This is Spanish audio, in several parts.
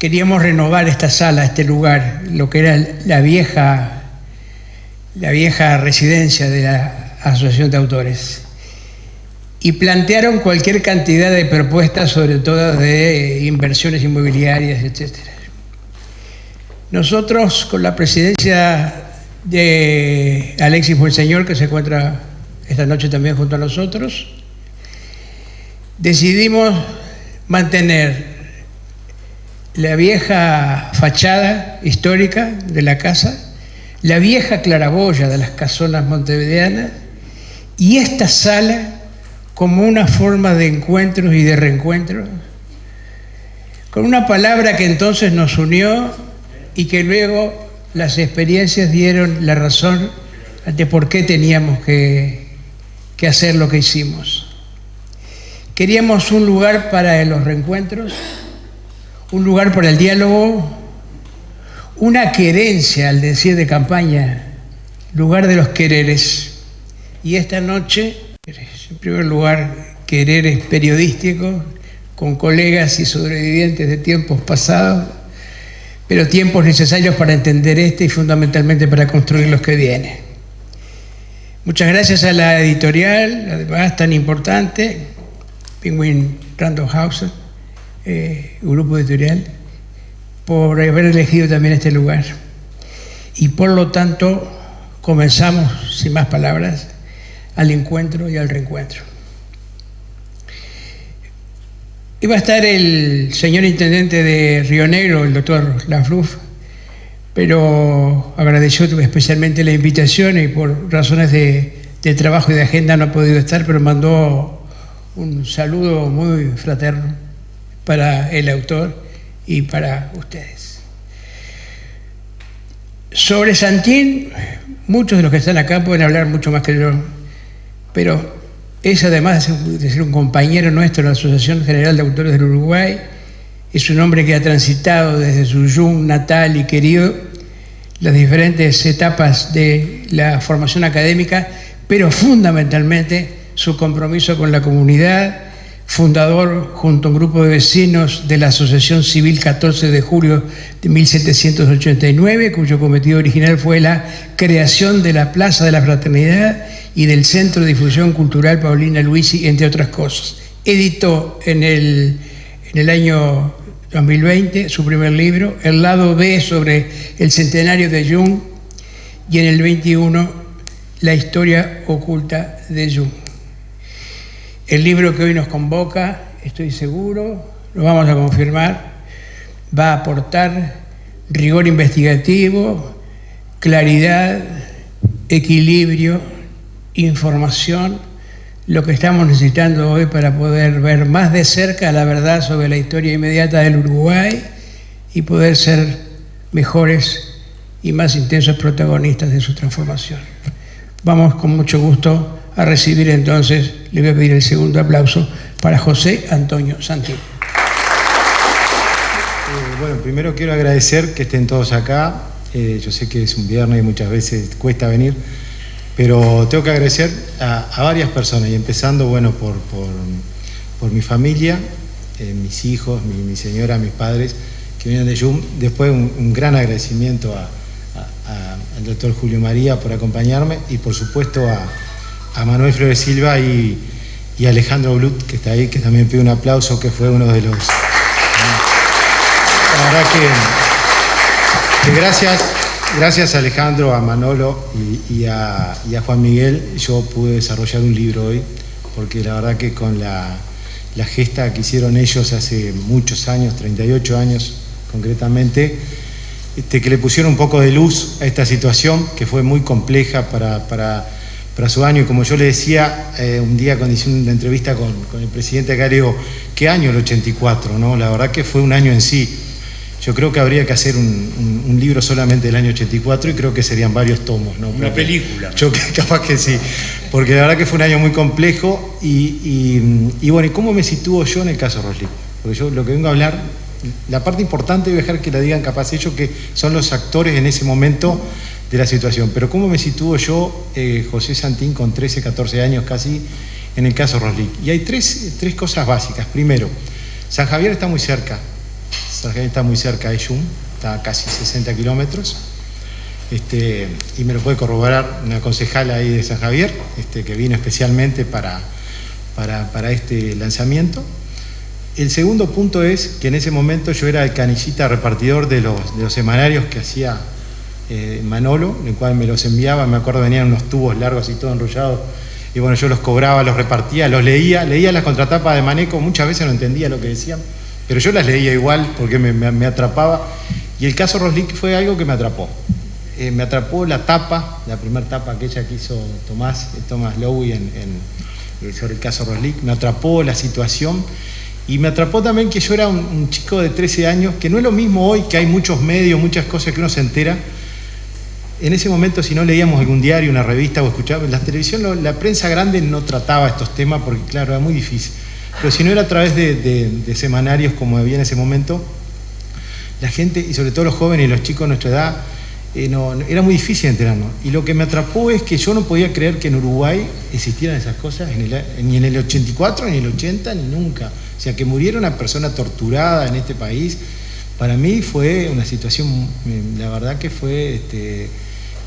queríamos renovar esta sala, este lugar, lo que era la vieja residencia de la Asociación de Autores. Y plantearon cualquier cantidad de propuestas, sobre todo de inversiones inmobiliarias, etc. Nosotros, con la presidencia de Alexis Buenseñor, que se encuentra esta noche también junto a nosotros, decidimos mantener la vieja fachada histórica de la casa, la vieja claraboya de las casonas montevideanas y esta sala como una forma de encuentros y de reencuentros, con una palabra que entonces nos unió y que luego las experiencias dieron la razón de por qué teníamos que hacer lo que hicimos. Queríamos un lugar para los reencuentros, un lugar para el diálogo, una querencia, al decir de campaña, lugar de los quereres. Y esta noche, en primer lugar, quereres periodísticos, con colegas y sobrevivientes de tiempos pasados, pero tiempos necesarios para entender este y fundamentalmente para construir los que vienen. Muchas gracias a la editorial, además tan importante, Penguin Random House, grupo editorial, por haber elegido también este lugar. Y por lo tanto, comenzamos, sin más palabras, al encuentro y al reencuentro. Iba a estar el señor intendente de Río Negro, el doctor Lafluf, pero agradeció especialmente la invitación y por razones de trabajo y de agenda no ha podido estar, pero mandó un saludo muy fraterno para el autor y para ustedes. Sobre Santín, muchos de los que están acá pueden hablar mucho más que yo, pero es, además de ser un compañero nuestro en la Asociación General de Autores del Uruguay, es un hombre que ha transitado desde su Jung natal y querido las diferentes etapas de la formación académica, pero fundamentalmente su compromiso con la comunidad, fundador junto a un grupo de vecinos de la Asociación Civil 14 de julio de 1789, cuyo cometido original fue la creación de la Plaza de la Fraternidad y del Centro de Difusión Cultural Paulina Luisi, entre otras cosas. Editó en el año 2020 su primer libro, El lado B, sobre el centenario de Jung, y en el 21 La historia oculta de Jung. El libro que hoy nos convoca, estoy seguro, lo vamos a confirmar, va a aportar rigor investigativo, claridad, equilibrio, información, lo que estamos necesitando hoy para poder ver más de cerca la verdad sobre la historia inmediata del Uruguay y poder ser mejores y más intensos protagonistas de su transformación. Vamos con mucho gusto a recibir entonces, le voy a pedir el segundo aplauso para José Antonio Santín. Bueno, primero quiero agradecer que estén todos acá. Yo sé que es un viernes y muchas veces cuesta venir, pero tengo que agradecer a varias personas, y empezando, bueno, por mi familia, mis hijos, mi señora, mis padres, que vienen de Jung. Después un gran agradecimiento al doctor Julio María por acompañarme, y por supuesto a Manuel Flores Silva y Alejandro Blut, que está ahí, que también pide un aplauso, que fue uno de los... La verdad que gracias a Alejandro, a Manolo y a Juan Miguel, yo pude desarrollar un libro hoy, porque la verdad que con la gesta que hicieron ellos hace muchos años, 38 años concretamente, que le pusieron un poco de luz a esta situación que fue muy compleja para su año. Y como yo le decía un día cuando hice una entrevista con el presidente acá, le digo, ¿qué año el 84? ¿No? La verdad que fue un año en sí. Yo creo que habría que hacer un libro solamente del año 84, y creo que serían varios tomos, ¿no? Una película. Yo capaz que sí, porque la verdad que fue un año muy complejo. Y bueno, ¿y cómo me sitúo yo en el caso Roslik? Porque yo lo que vengo a hablar, la parte importante, voy a dejar que la digan capaz ellos, que son los actores en ese momento de la situación. Pero ¿cómo me sitúo yo, José Santín, con 13, 14 años casi, en el caso Roslik? Y hay tres cosas básicas. Primero, San Javier está muy cerca. San Javier está muy cerca de Yum, está a casi 60 kilómetros. Y me lo puede corroborar una concejala ahí de San Javier, que vino especialmente para este lanzamiento. El segundo punto es que en ese momento yo era el canillita repartidor de los semanarios que hacía Manolo, en el cual me los enviaba, me acuerdo venían unos tubos largos y todo enrollados, y bueno, yo los cobraba, los repartía, los leía las contratapas de Maneco, muchas veces no entendía lo que decían, pero yo las leía igual porque me atrapaba, y el caso Roslik fue algo que me atrapó. Me atrapó la tapa, la primera tapa aquella que hizo Tomás Lowy sobre el caso Roslik, me atrapó la situación y me atrapó también que yo era un chico de 13 años, que no es lo mismo hoy, que hay muchos medios, muchas cosas que uno se entera. En ese momento, si no leíamos algún diario, una revista o escuchábamos la televisión, la prensa grande no trataba estos temas porque, claro, era muy difícil. Pero si no era a través de semanarios como había en ese momento, la gente, y sobre todo los jóvenes y los chicos de nuestra edad, era muy difícil enterarnos. Y lo que me atrapó es que yo no podía creer que en Uruguay existieran esas cosas, ni en el 84, ni en el 80, ni nunca. O sea, que muriera una persona torturada en este país, para mí fue una situación, la verdad que fue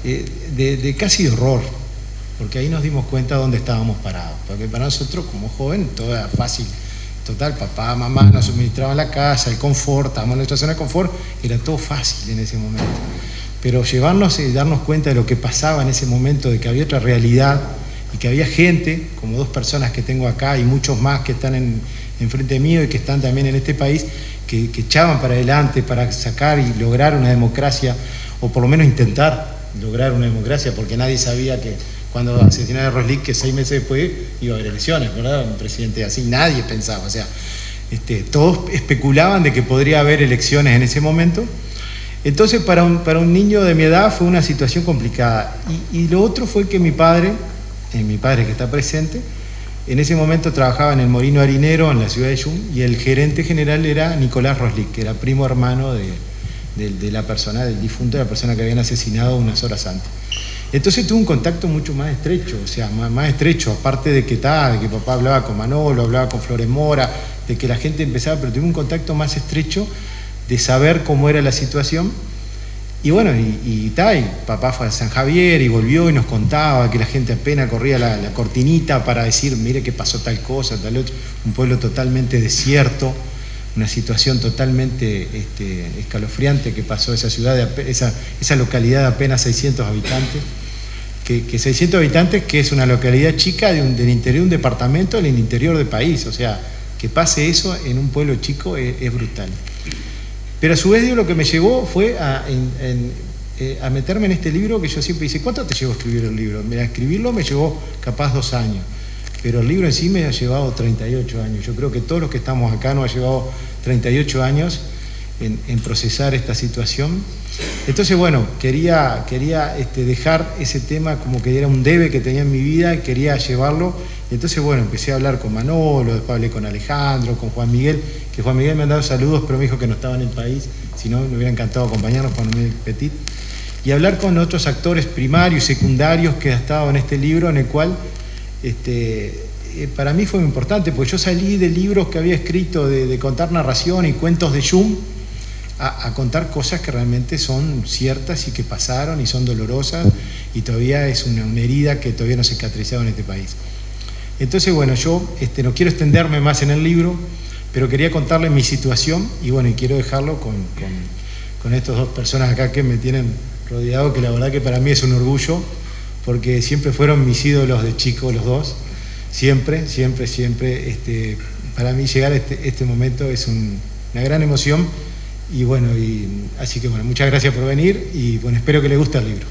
de casi de horror, porque ahí nos dimos cuenta de dónde estábamos parados. Porque para nosotros, como joven, todo era fácil. Total, papá, mamá nos suministraban la casa, el confort, estábamos en nuestra zona de confort, era todo fácil en ese momento. Pero llevarnos y darnos cuenta de lo que pasaba en ese momento, de que había otra realidad y que había gente, como 2 personas que tengo acá y muchos más que están enfrente mío y que están también en este país, que echaban para adelante para sacar y lograr una democracia, o por lo menos intentar lograr una democracia, porque nadie sabía que cuando asesinaron a Roslik, que 6 meses después iba a haber elecciones, ¿verdad? Un presidente así, nadie pensaba, o sea, todos especulaban de que podría haber elecciones en ese momento. Entonces para un niño de mi edad fue una situación complicada. Y lo otro fue que mi padre que está presente, en ese momento trabajaba en el Molino Harinero en la ciudad de Yum, y el gerente general era Nicolás Roslik, que era primo hermano de la persona, del difunto, de la persona que habían asesinado unas horas antes. Entonces tuve un contacto mucho más estrecho, o sea, más estrecho, aparte de que papá hablaba con Manolo, hablaba con Flores Mora, de que la gente empezaba, pero tuve un contacto más estrecho de saber cómo era la situación. Y bueno, y papá fue a San Javier y volvió y nos contaba que la gente apenas corría la cortinita para decir, mire que pasó tal cosa, tal otro, un pueblo totalmente desierto, una situación totalmente escalofriante que pasó esa ciudad, esa localidad de apenas 600 habitantes, que 600 habitantes, que es una localidad chica del interior de un departamento en el interior del país, o sea, que pase eso en un pueblo chico es brutal. Pero a su vez, lo que me llevó fue a meterme en este libro, que yo siempre dice, ¿cuánto te llevó a escribir el libro? Mira, escribirlo me llevó capaz 2 años, pero el libro en sí me ha llevado 38 años. Yo creo que todos los que estamos acá nos ha llevado 38 años en procesar esta situación. Entonces, bueno, quería dejar ese tema como que era un debe que tenía en mi vida y quería llevarlo. Entonces, bueno, empecé a hablar con Manolo, después hablé con Alejandro, con Juan Miguel, que Juan Miguel me ha dado saludos, pero me dijo que no estaba en el país, si no me hubiera encantado acompañarnos, Juan Miguel Petit, y hablar con otros actores primarios y secundarios que han estado en este libro, en el cual para mí fue muy importante, porque yo salí de libros que había escrito de contar narración y cuentos de Yum a contar cosas que realmente son ciertas y que pasaron y son dolorosas, y todavía es una herida que todavía no se ha cicatrizado en este país. Entonces, bueno, yo no quiero extenderme más en el libro, pero quería contarles mi situación y bueno, y quiero dejarlo con estas 2 personas acá que me tienen rodeado, que la verdad que para mí es un orgullo, porque siempre fueron mis ídolos de chico los 2, siempre, para mí llegar a este momento es una gran emoción, y bueno, así que bueno, muchas gracias por venir, y bueno, espero que les guste el libro.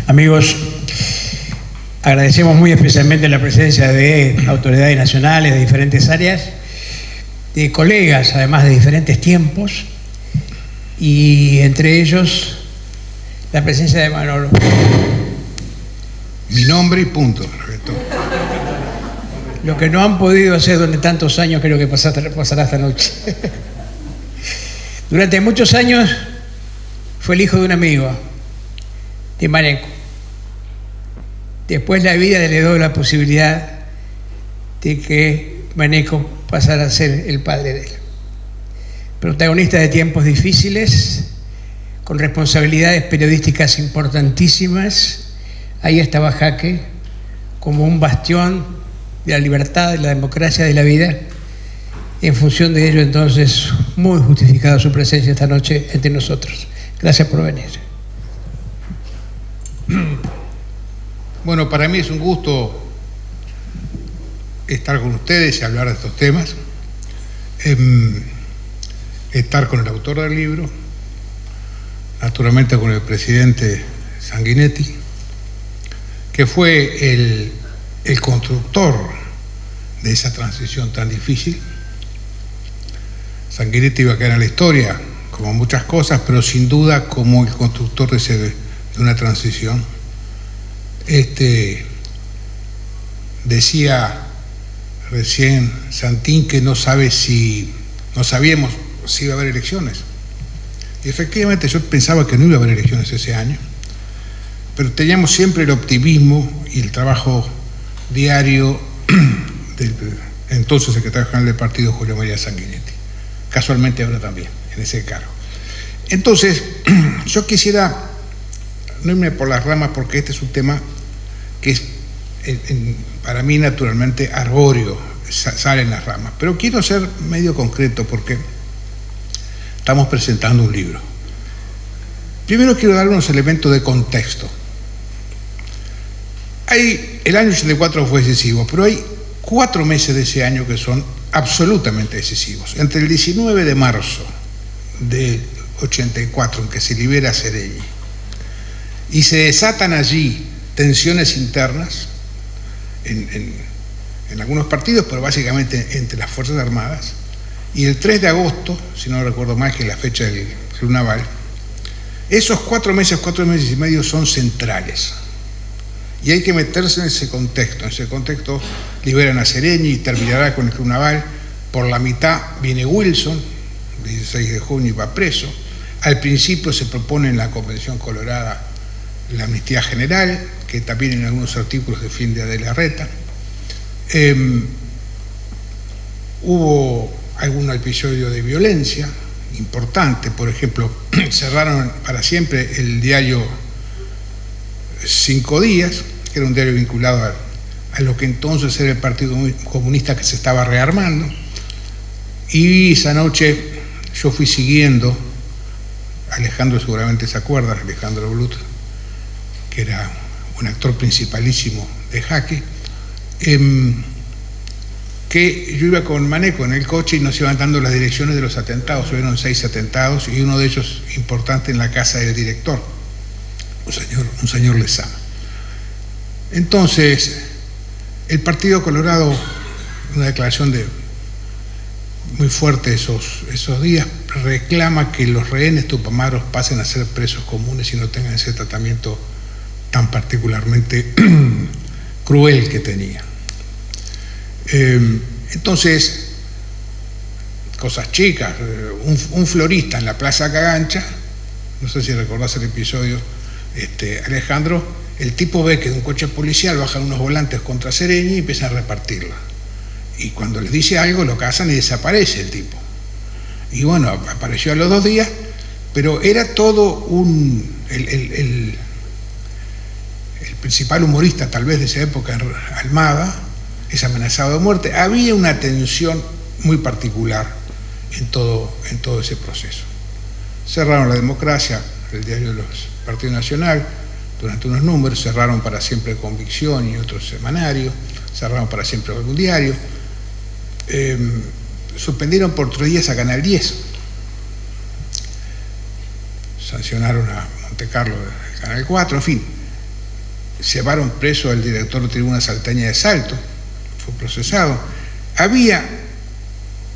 Amigos, agradecemos muy especialmente la presencia de autoridades nacionales de diferentes áreas, de colegas además de diferentes tiempos, y entre ellos la presencia de Manolo. Mi nombre y punto. Lo que no han podido hacer durante tantos años, creo que pasará esta noche. Durante muchos años fue el hijo de un amigo, de Maneco. Después la vida le dio la posibilidad de que Maneco pasara a ser el padre de él. Protagonista de tiempos difíciles, con responsabilidades periodísticas importantísimas, ahí estaba Jaque como un bastión de la libertad, de la democracia, de la vida. En función de ello, entonces, muy justificada su presencia esta noche entre nosotros. Gracias por venir. Bueno, para mí es un gusto estar con ustedes y hablar de estos temas. Estar con el autor del libro, naturalmente con el presidente Sanguinetti, que fue el constructor de esa transición tan difícil. Sanguinetti iba a quedar en la historia como muchas cosas, pero sin duda como el constructor de una transición. Decía recién Santín que no sabíamos si iba a haber elecciones. Y efectivamente yo pensaba que no iba a haber elecciones ese año, pero teníamos siempre el optimismo y el trabajo diario del entonces secretario general del partido, Julio María Sanguinetti. Casualmente ahora también, en ese cargo. Entonces, yo quisiera no irme por las ramas, porque este es un tema que es, para mí, naturalmente arbóreo, sale en las ramas, pero quiero ser medio concreto porque estamos presentando un libro. Primero quiero dar unos elementos de contexto. El año 84 fue decisivo, pero hay 4 meses de ese año que son absolutamente decisivos. Entre el 19 de marzo de 84, en que se libera Seregni, y se desatan allí tensiones internas en algunos partidos, pero básicamente entre las Fuerzas Armadas, y el 3 de agosto, si no recuerdo mal, que es la fecha del Club Naval, esos 4 meses y medio son centrales. Y hay que meterse en ese contexto. En ese contexto liberan a Seregni y terminará con el Club Naval. Por la mitad viene Wilson, el 16 de junio, y va preso. Al principio se propone en la Convención Colorada la amnistía general, que también en algunos artículos defiende Adela Reta. Hubo algún episodio de violencia importante, por ejemplo, cerraron para siempre el diario 5 Días, que era un diario vinculado a lo que entonces era el Partido Comunista, que se estaba rearmando, y esa noche yo fui siguiendo, Alejandro seguramente se acuerda, Alejandro Blut, que era un actor principalísimo de Jaque, que yo iba con Maneco en el coche y nos iban dando las direcciones de los atentados. Hubieron 6 atentados y uno de ellos importante en la casa del director, un señor Lezama. Entonces, el Partido Colorado, una declaración muy fuerte esos días, reclama que los rehenes tupamaros pasen a ser presos comunes y no tengan ese tratamiento tan particularmente cruel que tenía. Entonces, cosas chicas, un florista en la Plaza Cagancha, no sé si recordás el episodio, Alejandro, el tipo ve que de un coche policial bajan unos volantes contra Seregni y empiezan a repartirla. Y cuando les dice algo, lo cazan y desaparece el tipo. Y bueno, apareció a los 2 días, pero era todo el principal humorista tal vez de esa época, Almada, es amenazado de muerte. Había una tensión muy particular en todo ese proceso. Cerraron La Democracia, el diario de los Partido Nacional, durante unos números, cerraron para siempre Convicción y otros semanarios, cerraron para siempre algún diario, suspendieron por 3 días a Canal 10, sancionaron a Montecarlo de Canal 4, en fin, llevaron preso al director de Tribuna Salteña de Salto, fue procesado. Había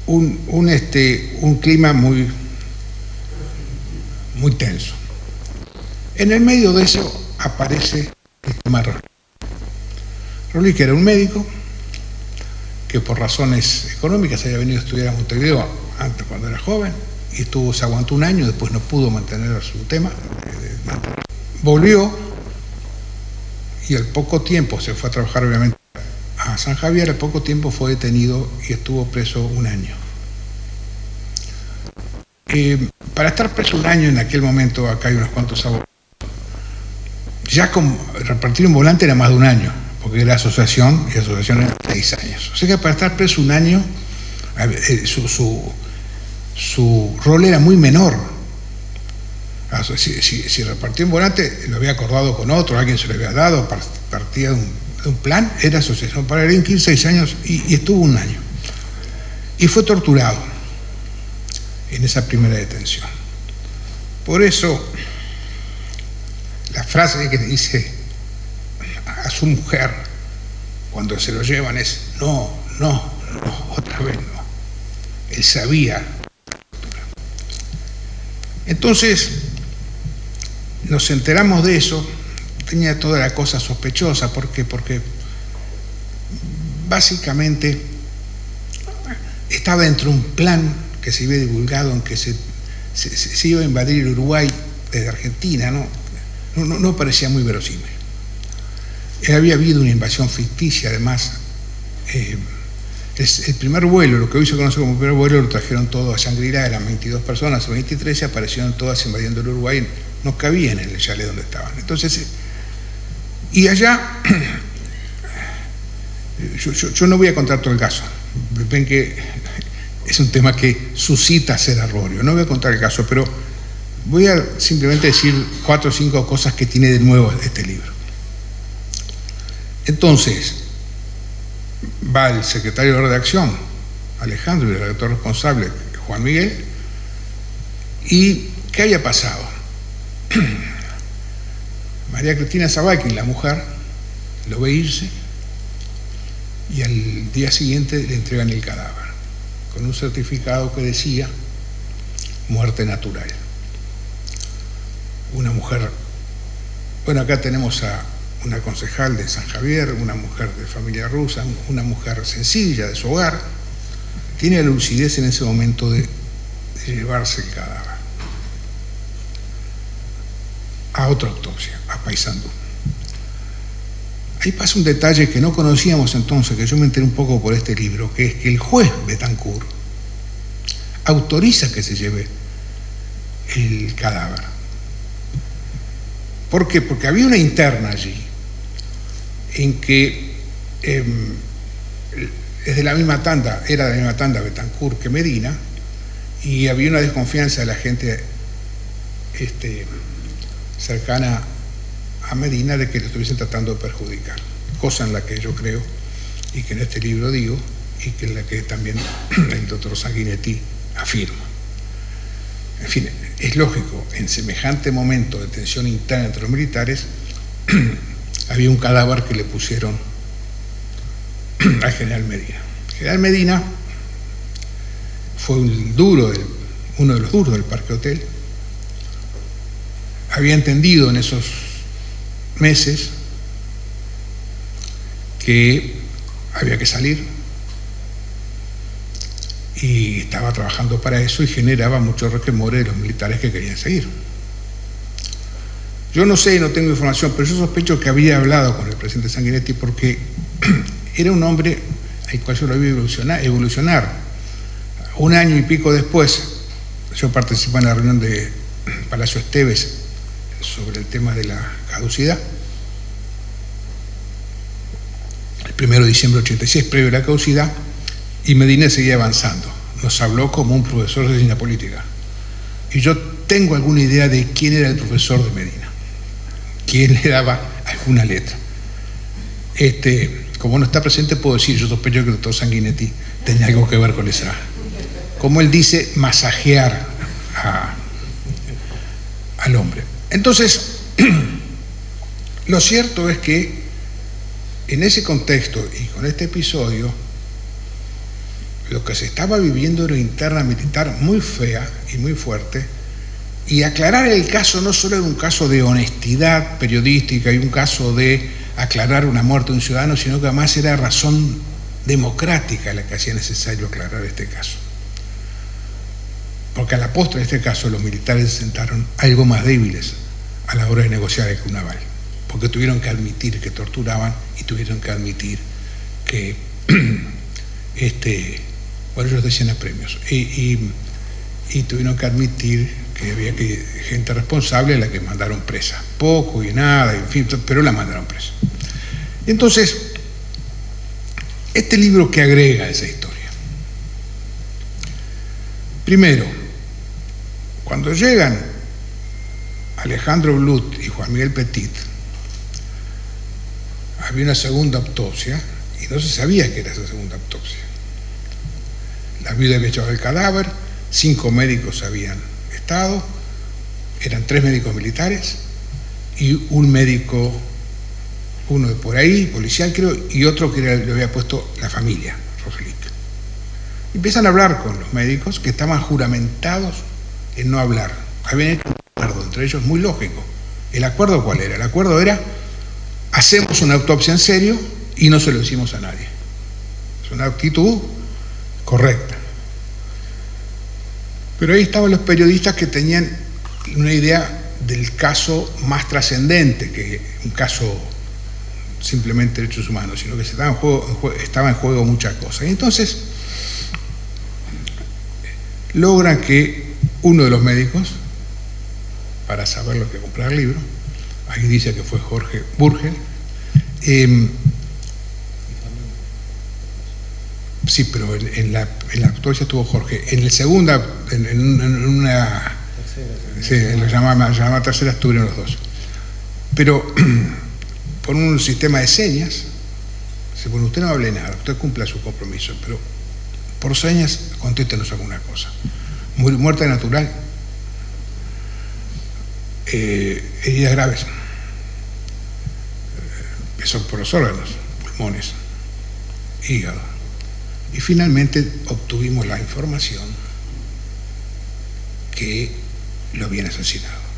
un clima muy tenso. En el medio de eso aparece el tema Rolí. Rolí, que era un médico que por razones económicas había venido a estudiar a Montevideo antes, cuando era joven, y se aguantó 1 año, después no pudo mantener su tema, volvió y al poco tiempo se fue a trabajar obviamente a San Javier, al poco tiempo fue detenido y estuvo preso 1 año. Para estar preso 1 año en aquel momento, acá hay unos cuantos abogados, ya repartir un volante era más de 1 año, porque era asociación, y asociación era 6 años. O sea que para estar preso 1 año, su rol era muy menor. Si repartía un volante, lo había acordado con otro, alguien se lo había dado, partía de un plan, era asociación para delinquir 6 años y estuvo 1 año. Y fue torturado en esa primera detención. Por eso, la frase que dice a su mujer cuando se lo llevan es: no, otra vez no. Él sabía. Entonces, nos enteramos de eso, tenía toda la cosa sospechosa, porque básicamente estaba dentro de un plan que se había divulgado en que se iba a invadir el Uruguay desde Argentina, no parecía muy verosímil. Había habido una invasión ficticia, además. El primer vuelo, lo que hoy se conoce como el primer vuelo, lo trajeron todo a Shangri-La, eran 22 personas o 23, y aparecieron todas invadiendo el Uruguay, no cabían en el chalet donde estaban. Entonces, y allá, yo no voy a contar todo el caso, ven que es un tema que suscita ser arbóreo, no voy a contar el caso, pero voy a simplemente decir 4 o 5 cosas que tiene de nuevo este libro. Entonces, va el secretario de redacción, Alejandro, y el redactor responsable, Juan Miguel, y ¿qué había pasado? María Cristina Zabaikin, la mujer, lo ve irse y al día siguiente le entregan el cadáver con un certificado que decía muerte natural. Una mujer, bueno, acá tenemos a una concejal de San Javier, una mujer de familia rusa, una mujer sencilla de su hogar, tiene la lucidez en ese momento de llevarse el cadáver a otra autopsia, a Paysandú. Ahí pasa un detalle que no conocíamos entonces, que yo me enteré un poco por este libro, que es que el juez Betancourt autoriza que se lleve el cadáver. ¿Por qué? Porque había una interna allí en que es de la misma tanda, era de la misma tanda Betancourt que Medina, y había una desconfianza de la gente cercana a Medina de que lo estuviesen tratando de perjudicar, cosa en la que yo creo y que en este libro digo y que en la que también el doctor Sanguinetti afirma. En fin, es lógico, en semejante momento de tensión interna entre los militares había un cadáver que le pusieron al general Medina. El general Medina fue uno de los duros del Parque Hotel. Había entendido en esos meses que había que salir y estaba trabajando para eso y generaba muchos resquemores de los militares que querían seguir. Yo no sé, no tengo información, pero yo sospecho que había hablado con el presidente Sanguinetti porque era un hombre al cual yo lo vi evolucionar. 1 año y pico después, yo participé en la reunión de Palacio Esteves sobre el tema de la caducidad. El 1 de diciembre de 86, previo a la caducidad, y Medina seguía avanzando. Nos habló como un profesor de ciencia política. Y yo tengo alguna idea de quién era el profesor de Medina, quién le daba alguna letra. Como no está presente, puedo decir, yo sospecho que el doctor Sanguinetti tenía algo que ver con esa, como él dice, masajear al hombre. Entonces, lo cierto es que en ese contexto y con este episodio, lo que se estaba viviendo era una interna militar muy fea y muy fuerte, y aclarar el caso no solo era un caso de honestidad periodística y un caso de aclarar una muerte de un ciudadano, sino que además era razón democrática la que hacía necesario aclarar este caso. Porque a la postre de este caso los militares se sentaron algo más débiles a la hora de negociar el Cunaval. porque tuvieron que admitir que torturaban y tuvieron que admitir que, bueno, ellos decían a premios, y tuvieron que admitir que había gente responsable a la que mandaron presa, poco y nada, en fin, pero la mandaron presa. Entonces, este libro que agrega a esa historia. Primero, cuando llegan Alejandro Blut y Juan Miguel Petit, había una segunda autopsia y no se sabía qué era esa segunda autopsia. La viuda había echado el cadáver, 5 médicos habían estado, eran 3 médicos militares y un médico, uno de por ahí, policial creo, y otro que le había puesto la familia, Roselic. Empiezan a hablar con los médicos que estaban juramentados en no hablar. Habían hecho un acuerdo entre ellos muy lógico. ¿El acuerdo cuál era? El acuerdo era: hacemos una autopsia en serio y no se lo decimos a nadie. Es una actitud correcta. Pero ahí estaban los periodistas que tenían una idea del caso más trascendente que un caso simplemente de derechos humanos, sino que estaba en juego muchas cosas. Y entonces logran que uno de los médicos, para saber lo que comprar el libro, aquí dice que fue Jorge Burgel, sí, pero en la autopsia estuvo Jorge. En la segunda, en una... Sí, en la llamada tercera estuvieron los dos. Pero por un sistema de señas, bueno, usted no hable nada, usted cumpla su compromiso, pero por señas contéstenos alguna cosa. Muerte natural, heridas graves, eso por los órganos, pulmones, hígado. Y finalmente obtuvimos la información que lo habían asesinado.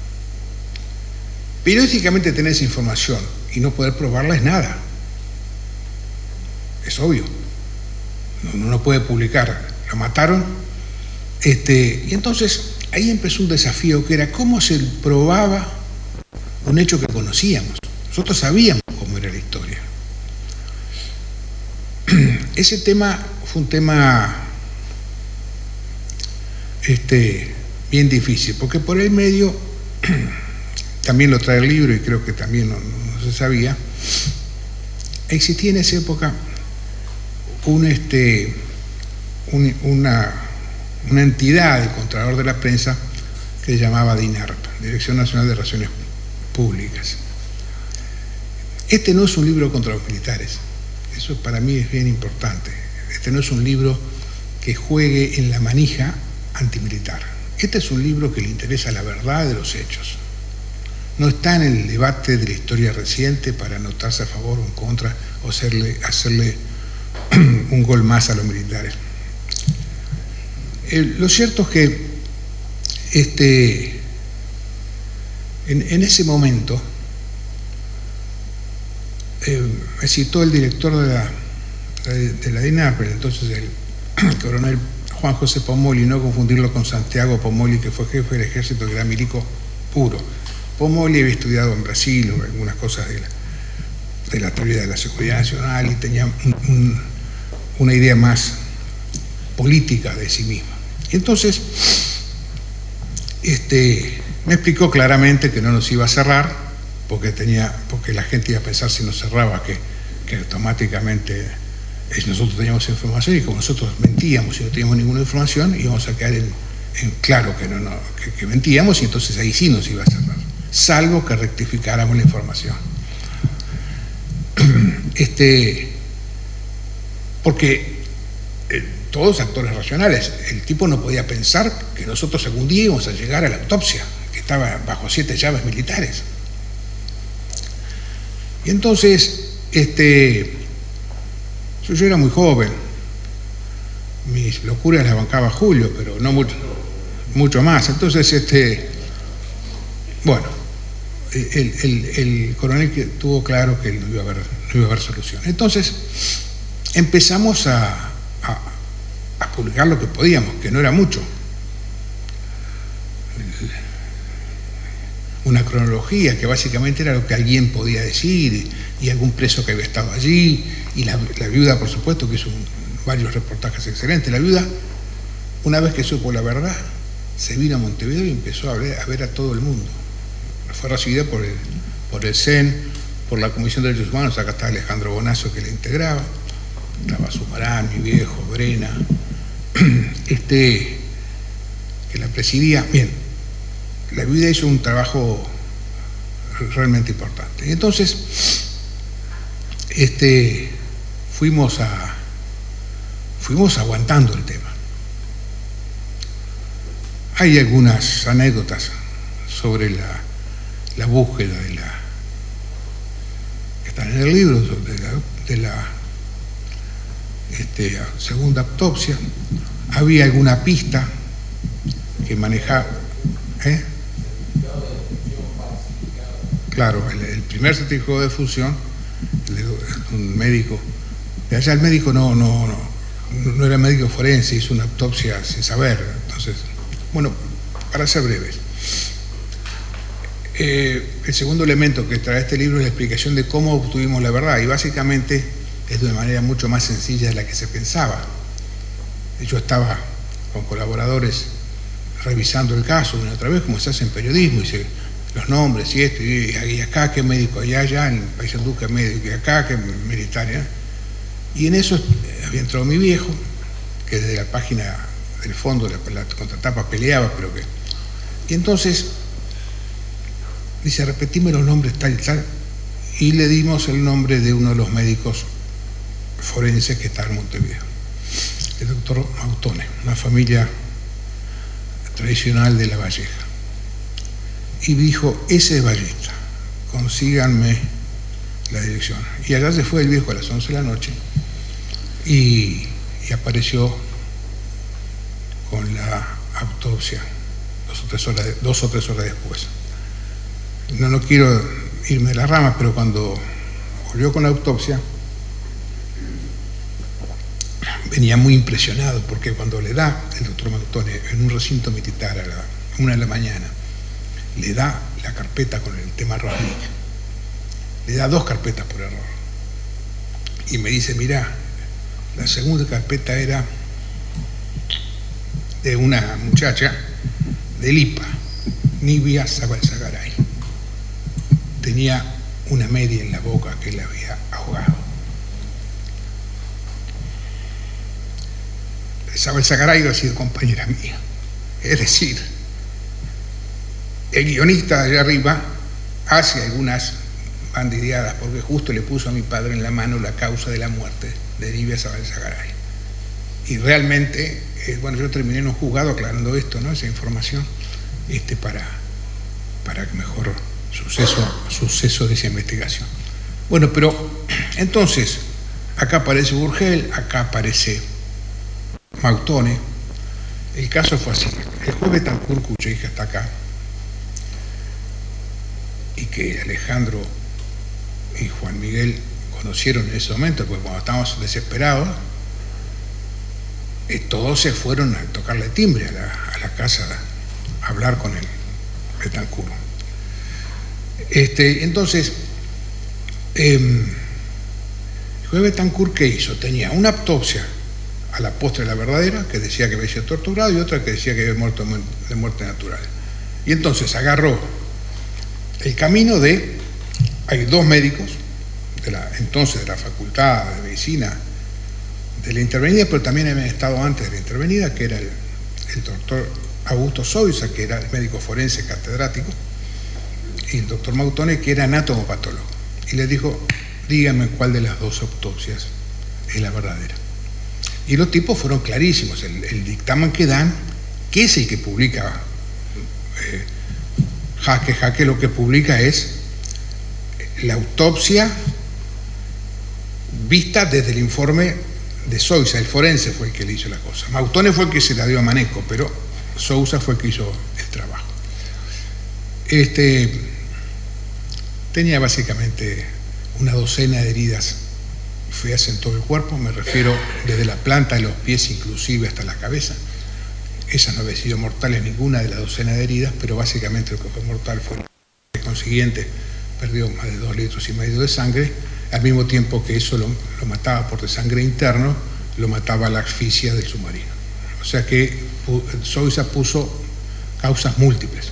Periódicamente tener esa información y no poder probarla es nada. Es obvio. Uno no puede publicar. Lo mataron. Y entonces ahí empezó un desafío que era cómo se probaba un hecho que conocíamos. Nosotros sabíamos cómo era la historia. Ese tema fue un tema bien difícil, porque por el medio, también lo trae el libro y creo que también no se sabía, existía en esa época una entidad, el Contralor de la Prensa, que se llamaba DINARP, Dirección Nacional de Relaciones Públicas. Este no es un libro contra los militares, eso para mí es bien importante. Este no es un libro que juegue en la manija antimilitar. Este es un libro que le interesa la verdad de los hechos. No está en el debate de la historia reciente para anotarse a favor o en contra o hacerle un gol más a los militares. Lo cierto es que en ese momento me citó el director de la DINARP, entonces el coronel Juan José Pomoli, no confundirlo con Santiago Pomoli, que fue jefe del ejército, que era milico puro. Pomoli había estudiado en Brasil algunas cosas de la teoría de la seguridad nacional y tenía una idea más política de sí mismo. Entonces, me explicó claramente que no nos iba a cerrar, porque la gente iba a pensar, si nos cerraba, que automáticamente nosotros teníamos información, y como nosotros mentíamos y no teníamos ninguna información, íbamos a quedar en claro que mentíamos, y entonces ahí sí nos iba a cerrar, salvo que rectificáramos la información. Porque todos actores racionales, el tipo no podía pensar que nosotros algún día íbamos a llegar a la autopsia, que estaba bajo 7 llaves militares. Y entonces, yo era muy joven, mis locuras las bancaba Julio, pero no mucho más. Entonces, bueno, el coronel que tuvo claro que no iba a haber solución. Entonces, empezamos a publicar lo que podíamos, que no era mucho. una cronología que básicamente era lo que alguien podía decir y algún preso que había estado allí, y la viuda, por supuesto, que hizo varios reportajes excelentes. La viuda, una vez que supo la verdad, se vino a Montevideo y empezó a ver a todo el mundo. Fue recibida por el CEN, por la Comisión de Derechos Humanos. Acá está Alejandro Bonazo, que la integraba, estaba Sumarán, mi viejo, Brena, que la presidía. Bien, la viuda hizo un trabajo realmente importante. Y entonces, fuimos aguantando el tema. Hay algunas anécdotas sobre la búsqueda que están en el libro, de la segunda autopsia. Había alguna pista que manejaba. Claro, el primer certificado de defunción, un médico. De allá el médico no era médico forense, hizo una autopsia sin saber. Entonces, bueno, para ser breves, el segundo elemento que trae este libro es la explicación de cómo obtuvimos la verdad, y básicamente es de una manera mucho más sencilla de la que se pensaba. Yo estaba con colaboradores revisando el caso una y otra vez, como se hace en periodismo, y los nombres y esto, y acá qué médico, allá en Paysandú qué médico, y acá qué militar, ¿eh? Y en eso había entrado mi viejo, que desde la página del fondo, la contratapa, peleaba, pero que... Y entonces dice, repetime los nombres tal y tal, y le dimos el nombre de uno de los médicos forenses que está en Montevideo, el doctor Mautone, una familia tradicional de La Valleja. Y dijo, ese es Ballesta, consíganme la dirección. Y allá se fue el viejo a las 11 de la noche y apareció con la autopsia 2 o 3 horas después. No quiero irme de la rama, pero cuando volvió con la autopsia venía muy impresionado, porque cuando le da el doctor Mautone en un recinto militar a la 1 de la mañana, le da la carpeta con el tema Rosnik, le da 2 carpetas por error, y me dice, mirá, la segunda carpeta era de una muchacha de Lipa, Nibia Zabalzagaray. Tenía una media en la boca que la había ahogado. Zabalzagaray ha sido compañera mía. Es decir, el guionista de allá arriba hace algunas bandideadas, porque justo le puso a mi padre en la mano la causa de la muerte de Nibia Zabalzagaray. Y realmente, bueno, yo terminé en un juzgado aclarando esto, ¿no? Esa información, para que mejor suceso de esa investigación. Bueno, pero entonces, acá aparece Burgel, acá aparece Mautone. El caso fue así. El juez Betancourt, cuya hija está acá, y que Alejandro y Juan Miguel conocieron en ese momento, porque cuando estábamos desesperados, todos se fueron a tocarle timbre a la casa, a hablar con el Betancourt. Entonces, el juez Betancourt, ¿qué hizo? Tenía una autopsia a la postre de la verdadera, que decía que había sido torturado, y otra que decía que había muerto de muerte natural. Y entonces agarró el camino hay 2 médicos de la Facultad de Medicina de la intervenida, pero también habían estado antes de la intervenida, que era el doctor Augusto Soiza, que era el médico forense catedrático, y el doctor Mautone, que era anatomopatólogo. Y le dijo, díganme cuál de las 2 autopsias es la verdadera. Y los tipos fueron clarísimos. El dictamen que dan, que es el que publica Jaque, lo que publica es la autopsia vista desde el informe de Soiza. El forense fue el que le hizo la cosa. Mautone fue el que se la dio a Maneco, pero Sousa fue el que hizo el trabajo. Tenía básicamente una docena de heridas feas en todo el cuerpo, me refiero desde la planta de los pies inclusive hasta la cabeza. Esas no habían sido mortales ninguna de la docena de heridas, pero básicamente lo que fue mortal fue consiguiente perdió más de 2,5 litros de sangre, al mismo tiempo que eso lo mataba por desangre interno, lo mataba la asfixia del submarino. O sea que Zoiza puso causas múltiples.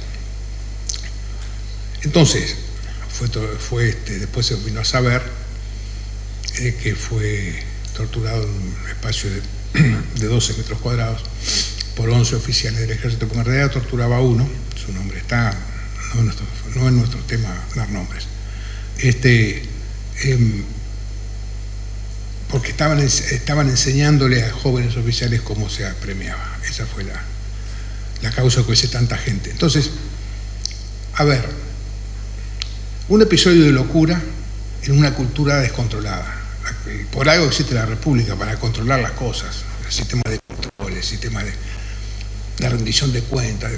Entonces, después se vino a saber que fue torturado en un espacio de 12 metros cuadrados por 11 oficiales del ejército, porque en realidad torturaba a uno, su nombre está, no en nuestro tema dar nombres, porque estaban enseñándole a jóvenes oficiales cómo se apremiaba. Esa fue la causa que hice tanta gente. Entonces, a ver, un episodio de locura en una cultura descontrolada. Por algo existe la República, para controlar las cosas, el sistema de control, el sistema de la rendición de cuentas.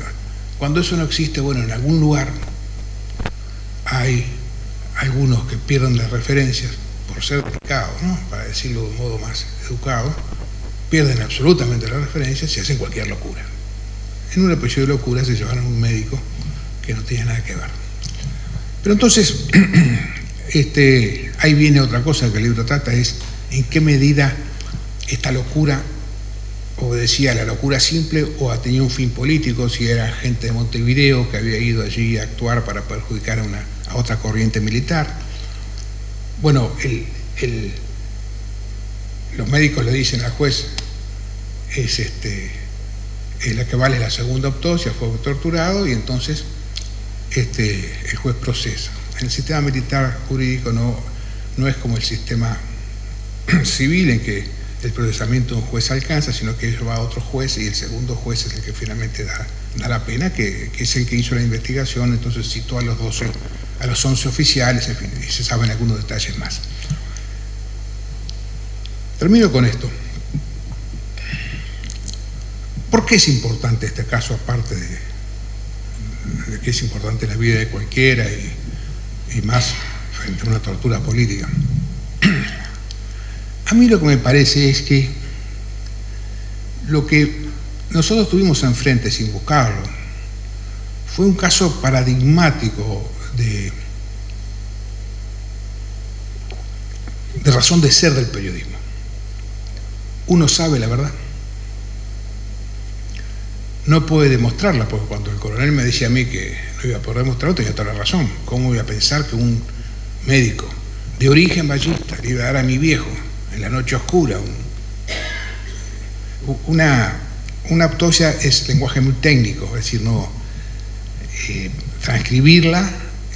Cuando eso no existe, bueno, en algún lugar hay algunos que pierden las referencias por ser delicados, ¿no? Para decirlo de un modo más educado, pierden absolutamente las referencias y hacen cualquier locura. En un episodio de locura se llevaron a un médico que no tenía nada que ver. Pero entonces, ahí viene otra cosa que el libro trata, es en qué medida esta locura obedecía a la locura simple o tenía un fin político, si era gente de Montevideo que había ido allí a actuar para perjudicar a otra corriente militar. Bueno, los médicos le dicen al juez, es la que vale la segunda autopsia, fue torturado, y entonces el juez procesa. En el sistema militar jurídico no es como el sistema civil, en que el procesamiento de un juez alcanza, sino que va a otro juez y el segundo juez es el que finalmente da la pena, que es el que hizo la investigación. Entonces citó a los 11 oficiales, en fin, y se saben algunos detalles más. Termino con esto. ¿Por qué es importante este caso, aparte de que es importante la vida de cualquiera y más frente a una tortura política? A mí lo que me parece es que lo que nosotros tuvimos enfrente sin buscarlo fue un caso paradigmático de razón de ser del periodismo. Uno sabe la verdad, no puede demostrarla, porque cuando el coronel me decía a mí que no iba a poder demostrarlo, tenía toda la razón. ¿Cómo iba a pensar que un médico de origen ballista le iba a dar a mi viejo en la noche oscura una autopsia? Es lenguaje muy técnico, es decir, no transcribirla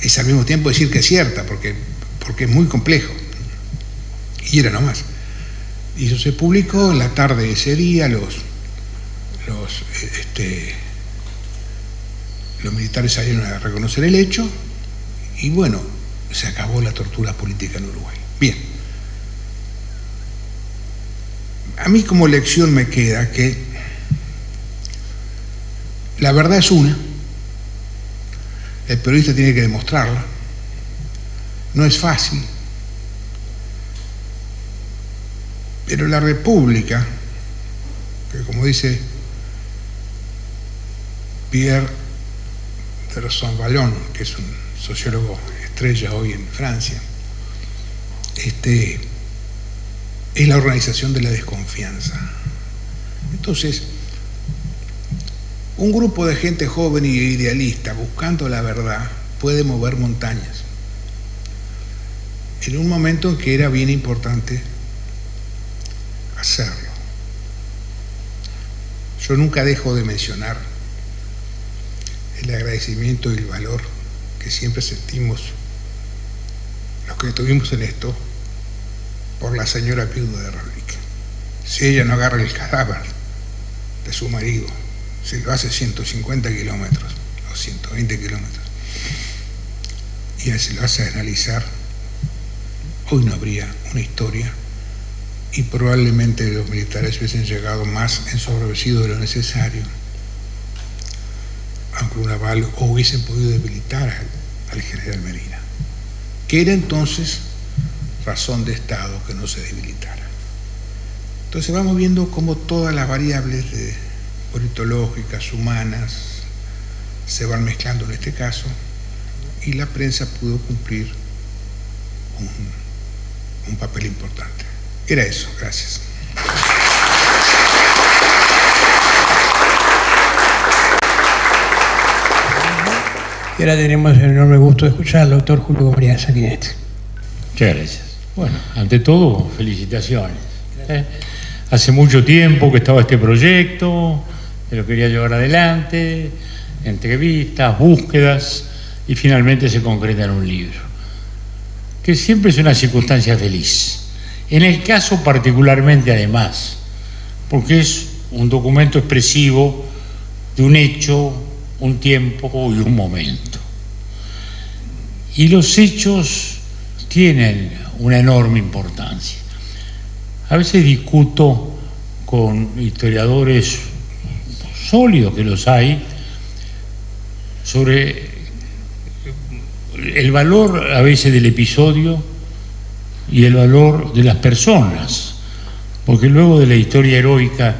es al mismo tiempo decir que es cierta, porque es muy complejo, y era nomás. Y eso se publicó en la tarde de ese día. Los militares salieron a reconocer el hecho y bueno, se acabó la tortura política en Uruguay. Bien, a mí como lección me queda que la verdad es una, el periodista tiene que demostrarla, no es fácil, pero la República, que como dice Pierre de Saint-Vallon, que es un sociólogo estrella hoy en Francia, es la organización de la desconfianza. Entonces, un grupo de gente joven y idealista buscando la verdad puede mover montañas. En un momento en que era bien importante hacerlo. Yo nunca dejo de mencionar el agradecimiento y el valor que siempre sentimos los que estuvimos en esto por la señora viuda de Rablique. Si ella no agarra el cadáver de su marido, si lo hace 150 kilómetros o 120 kilómetros y se lo hace analizar, hoy no habría una historia y probablemente los militares hubiesen llegado más ensoberbecidos de lo necesario, aunque una bala, o hubiesen podido debilitar al general Medina, que era entonces razón de Estado que no se debilitara. Entonces vamos viendo cómo todas las variables politológicas, humanas, se van mezclando en este caso, y la prensa pudo cumplir un papel importante. Era eso, gracias. Y ahora tenemos el enorme gusto de escuchar al doctor Julio María Sanguinetti. Muchas gracias. Bueno, ante todo, felicitaciones. Hace mucho tiempo que estaba este proyecto, que lo quería llevar adelante, entrevistas, búsquedas, y finalmente se concreta en un libro, que siempre es una circunstancia feliz. En el caso particularmente, además, porque es un documento expresivo de un hecho, un tiempo y un momento. Y los hechos tienen una enorme importancia. A veces discuto con historiadores sólidos, que los hay, sobre el valor a veces del episodio y el valor de las personas, porque luego de la historia heroica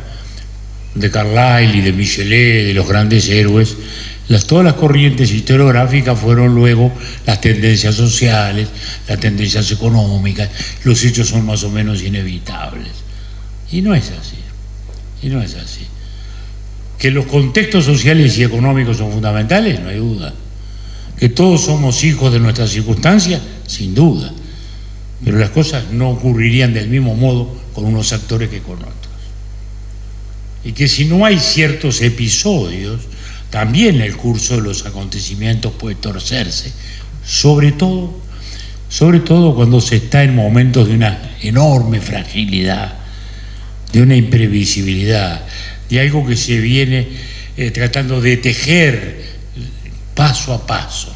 de Carlyle y de Michelet, de los grandes héroes, todas las corrientes historiográficas fueron luego las tendencias sociales, las tendencias económicas, los hechos son más o menos inevitables. Y no es así, y no es así. Que los contextos sociales y económicos son fundamentales, no hay duda. Que todos somos hijos de nuestras circunstancias, sin duda. Pero las cosas no ocurrirían del mismo modo con unos actores que con otros. Y que si no hay ciertos episodios, también el curso de los acontecimientos puede torcerse, sobre todo cuando se está en momentos de una enorme fragilidad, de una imprevisibilidad, de algo que se viene tratando de tejer paso a paso,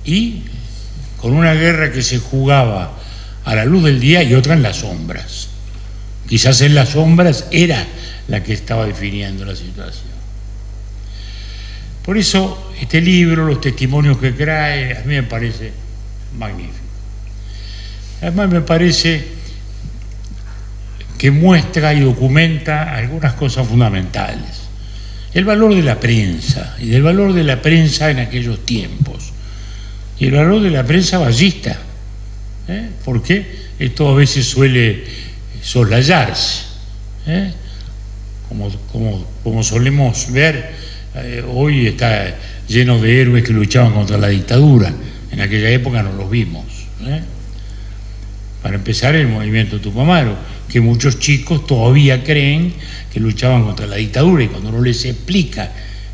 y con una guerra que se jugaba a la luz del día y otra en las sombras. Quizás en las sombras era la que estaba definiendo la situación. Por eso este libro, los testimonios que trae, a mí me parece magnífico. Además me parece que muestra y documenta algunas cosas fundamentales. El valor de la prensa, y del valor de la prensa en aquellos tiempos, y el valor de la prensa ballista, porque esto a veces suele soslayarse, como solemos ver. Hoy está lleno de héroes que luchaban contra la dictadura. En aquella época no los vimos. Para empezar, el movimiento Tupamaro, que muchos chicos todavía creen que luchaban contra la dictadura, y cuando uno les explica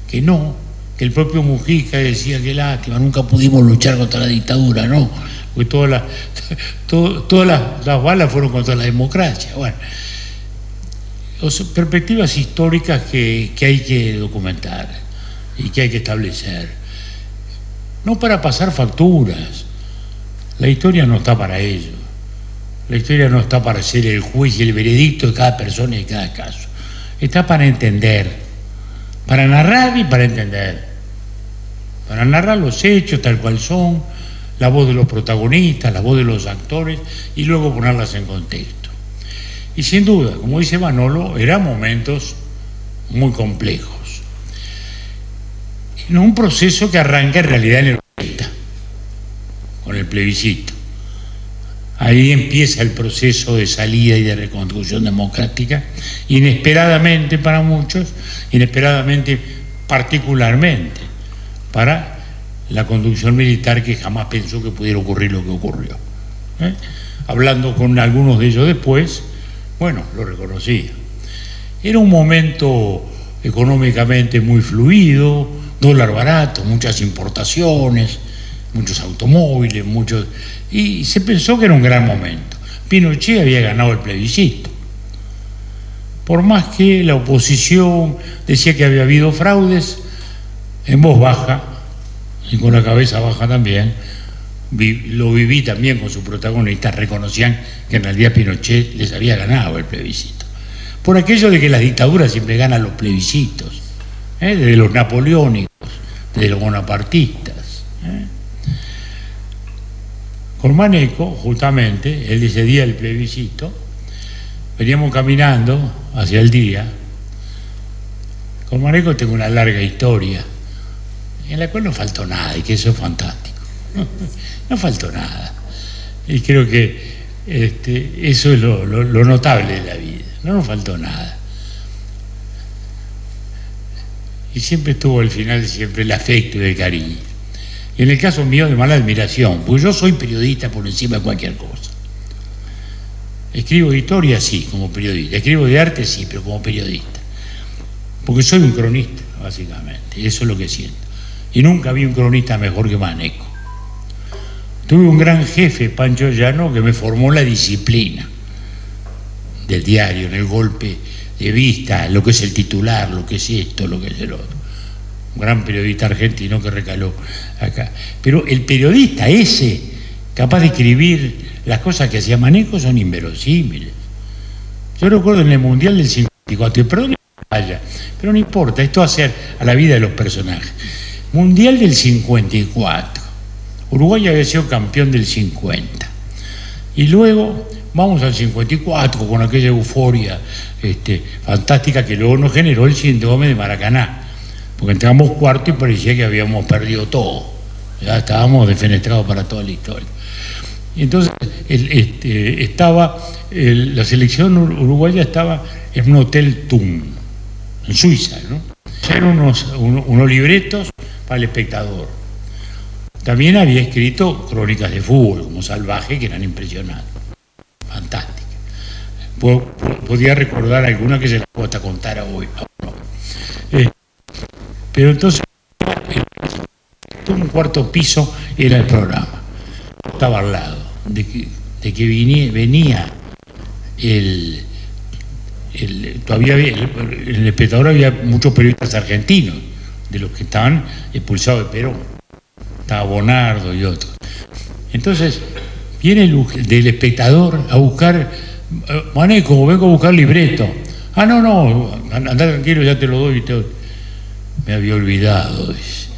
que no, que el propio Mujica decía que lástima, nunca pudimos luchar contra la dictadura, no, porque todas las balas fueron contra la democracia. Bueno, perspectivas históricas que hay que documentar y que hay que establecer, no para pasar facturas. La historia no está para ello. La historia no está para ser el juez y el veredicto de cada persona y de cada caso. Está para entender, para narrar y para entender, para narrar los hechos tal cual son, la voz de los protagonistas, la voz de los actores, y luego ponerlas en contexto. Y sin duda, como dice Manolo, eran momentos muy complejos. En un proceso que arranca en realidad en el 80, con el plebiscito. Ahí empieza el proceso de salida y de reconstrucción democrática, inesperadamente para muchos, inesperadamente particularmente para la conducción militar, que jamás pensó que pudiera ocurrir lo que ocurrió. Hablando con algunos de ellos después, bueno, lo reconocía. Era un momento económicamente muy fluido, dólar barato, muchas importaciones, muchos automóviles, y se pensó que era un gran momento. Pinochet había ganado el plebiscito. Por más que la oposición decía que había habido fraudes, en voz baja y con la cabeza baja también, lo viví también con sus protagonistas, reconocían que en realidad Pinochet les había ganado el plebiscito. Por aquello de que las dictaduras siempre ganan los plebiscitos, desde los napoleónicos, desde los bonapartistas. Con Maneco, justamente, ese día del plebiscito, veníamos caminando hacia el día. Con Maneco tengo una larga historia. en la cual no faltó nada, y que eso es fantástico. No faltó nada. Y creo que eso es lo notable de la vida. No nos faltó nada. Y siempre estuvo al final siempre el afecto y el cariño. Y en el caso mío, de mala admiración, porque yo soy periodista por encima de cualquier cosa. Escribo de historia, sí, como periodista. Escribo de arte, sí, pero como periodista. Porque soy un cronista, básicamente. Y eso es lo que siento. Y nunca vi un cronista mejor que Maneco. Tuve un gran jefe, Pancho Llano, que me formó la disciplina del diario, en el golpe de vista, lo que es el titular, lo que es esto, lo que es el otro. Un gran periodista argentino que recaló acá. Pero el periodista ese, capaz de escribir las cosas que hacía Maneco, son inverosímiles. Yo recuerdo en el Mundial del 54, y perdón que vaya, pero no importa, esto hace a la vida de los personajes. Mundial del 54. Uruguay había sido campeón del 50. Y luego vamos al 54 con aquella euforia fantástica que luego nos generó el síndrome de Maracaná. Porque entramos cuarto y parecía que habíamos perdido todo. Ya estábamos defenestrados para toda la historia. Y entonces la selección uruguaya estaba en un hotel Thun, en Suiza, ¿no? Eran unos libretos para el espectador. También había escrito crónicas de fútbol, como Salvaje, que eran impresionantes, fantásticas. Podía recordar alguna que se las puedo hasta contar hoy. Pero entonces, un cuarto piso era el programa. Estaba al lado, de que venía todavía en el espectador había muchos periodistas argentinos, de los que estaban expulsados de Perón. Estaba Bonardo y otros. Entonces, viene del espectador a buscar, Maneco, vengo a buscar libreto. Ah, no, anda tranquilo, ya te lo doy. Me había olvidado, dice.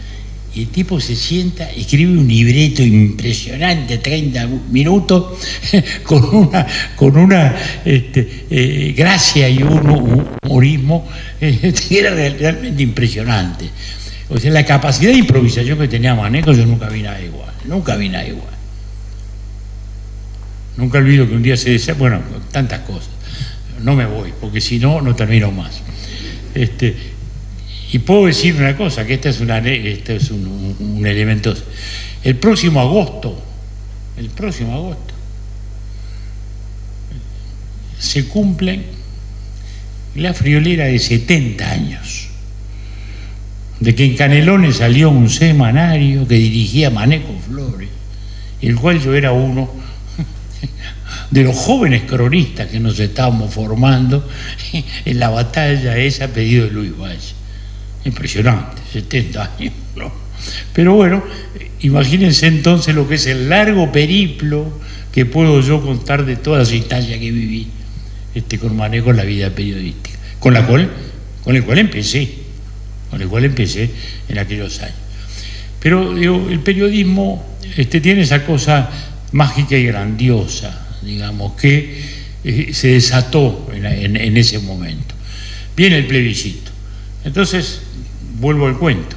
Y el tipo se sienta, escribe un libreto impresionante, 30 minutos, con una gracia y un humorismo que era realmente impresionante. O sea, la capacidad de improvisación que tenía Maneco, yo nunca vi nada igual. Nunca olvido que un día se decía, bueno, tantas cosas. No me voy, porque si no, no termino más. Y puedo decir una cosa, que este es un elemento. El próximo agosto, se cumplen la friolera de 70 años. De que en Canelones salió un semanario que dirigía Maneco Flores, el cual yo era uno de los jóvenes cronistas que nos estábamos formando en la batalla esa a pedido de Luis Valle. Impresionante, 70 años, ¿no? Pero bueno, imagínense entonces lo que es el largo periplo que puedo yo contar de todas las instancias que viví con Maneco en la vida periodística, con el cual empecé en aquellos años. Pero digo, el periodismo tiene esa cosa mágica y grandiosa, digamos, que se desató en ese momento. Viene el plebiscito. Entonces, vuelvo al cuento.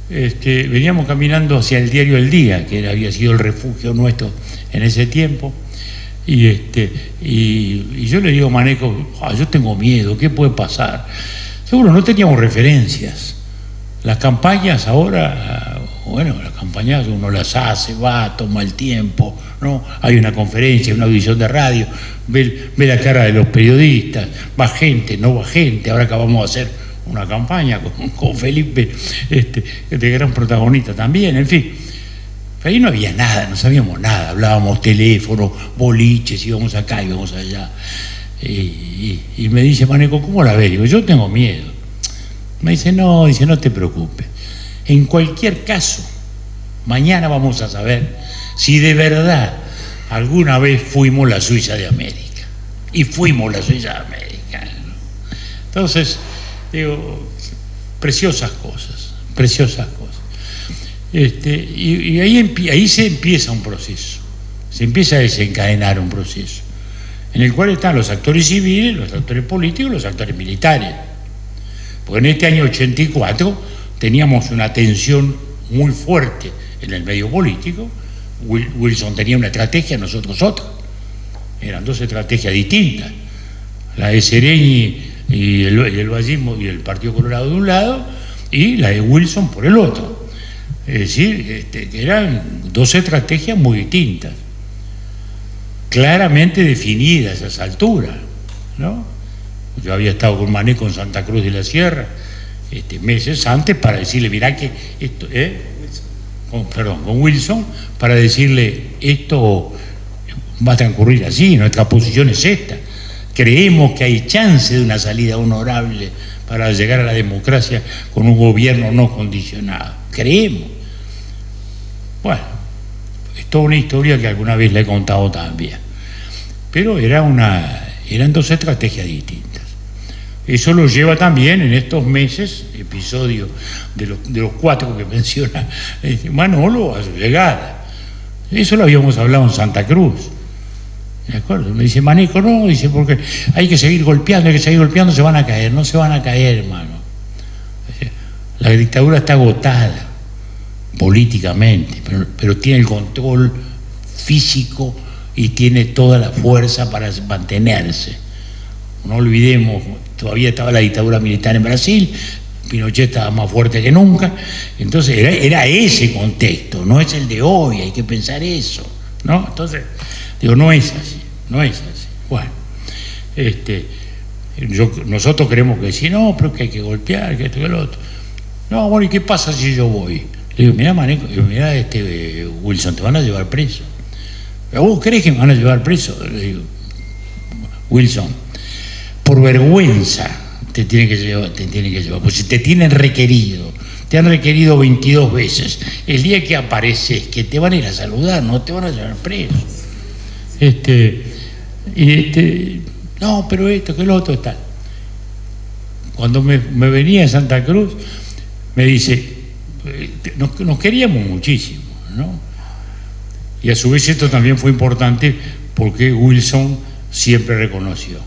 Veníamos caminando hacia el diario El Día, que había sido el refugio nuestro en ese tiempo, y yo le digo a Maneco, yo tengo miedo, ¿qué puede pasar? Seguro no teníamos referencias. Las campañas ahora, las campañas uno las hace, va, toma el tiempo, ¿no? Hay una conferencia, una audición de radio, ve la cara de los periodistas, va gente, no va gente. Ahora acabamos de hacer una campaña con Felipe, de gran protagonista también, en fin. Pero ahí no había nada, no sabíamos nada, hablábamos teléfono, boliches, íbamos acá, íbamos allá. Y me dice Maneco, ¿cómo la ves? Digo, yo tengo miedo. Me dice, no te preocupes. En cualquier caso, mañana vamos a saber si de verdad alguna vez fuimos la Suiza de América. Y fuimos la Suiza de América, ¿no? Entonces, digo, preciosas cosas. Y ahí se empieza un proceso. Se empieza a desencadenar un proceso en el cual están los actores civiles, los actores políticos y los actores militares. Porque en este año 84 teníamos una tensión muy fuerte en el medio político. Wilson tenía una estrategia, nosotros otra. Eran dos estrategias distintas. La de Sereñi y el vallismo y el Partido Colorado de un lado, y la de Wilson por el otro. Es decir, que eran dos estrategias muy distintas, claramente definidas a esa altura, ¿no? Yo había estado con Maneco en Santa Cruz de la Sierra meses antes para decirle, mirá que esto, con Wilson, para decirle, esto va a transcurrir así, nuestra posición es esta. Creemos que hay chance de una salida honorable para llegar a la democracia con un gobierno no condicionado. Creemos. Bueno, es toda una historia que alguna vez le he contado también. Pero eran dos estrategias distintas. Eso lo lleva también en estos meses, episodio de los 4 que menciona Manolo, a su llegada. Eso lo habíamos hablado en Santa Cruz. ¿De acuerdo? Me dice Maneco, no, dice, porque hay que seguir golpeando, se van a caer. No se van a caer, hermano. La dictadura está agotada políticamente, pero tiene el control físico y tiene toda la fuerza para mantenerse. No olvidemos, todavía estaba la dictadura militar en Brasil, Pinochet estaba más fuerte que nunca, entonces era ese contexto, no es el de hoy, hay que pensar eso, ¿no? Entonces, digo, no es así. Bueno, nosotros creemos que sí, no, pero que hay que golpear, que esto, que lo otro. No, bueno, ¿y qué pasa si yo voy? Le digo, mirá, Maneco, mirá, Wilson, te van a llevar preso. ¿Pero vos crees que me van a llevar preso? Le digo, Wilson, por vergüenza te tienen que llevar, pues si te han requerido 22 veces, el día que apareces, que te van a ir a saludar, no te van a llevar preso. No, pero esto, que lo otro, tal. Cuando me venía a Santa Cruz, me dice, nos queríamos muchísimo, ¿no? Y a su vez esto también fue importante porque Wilson siempre reconoció.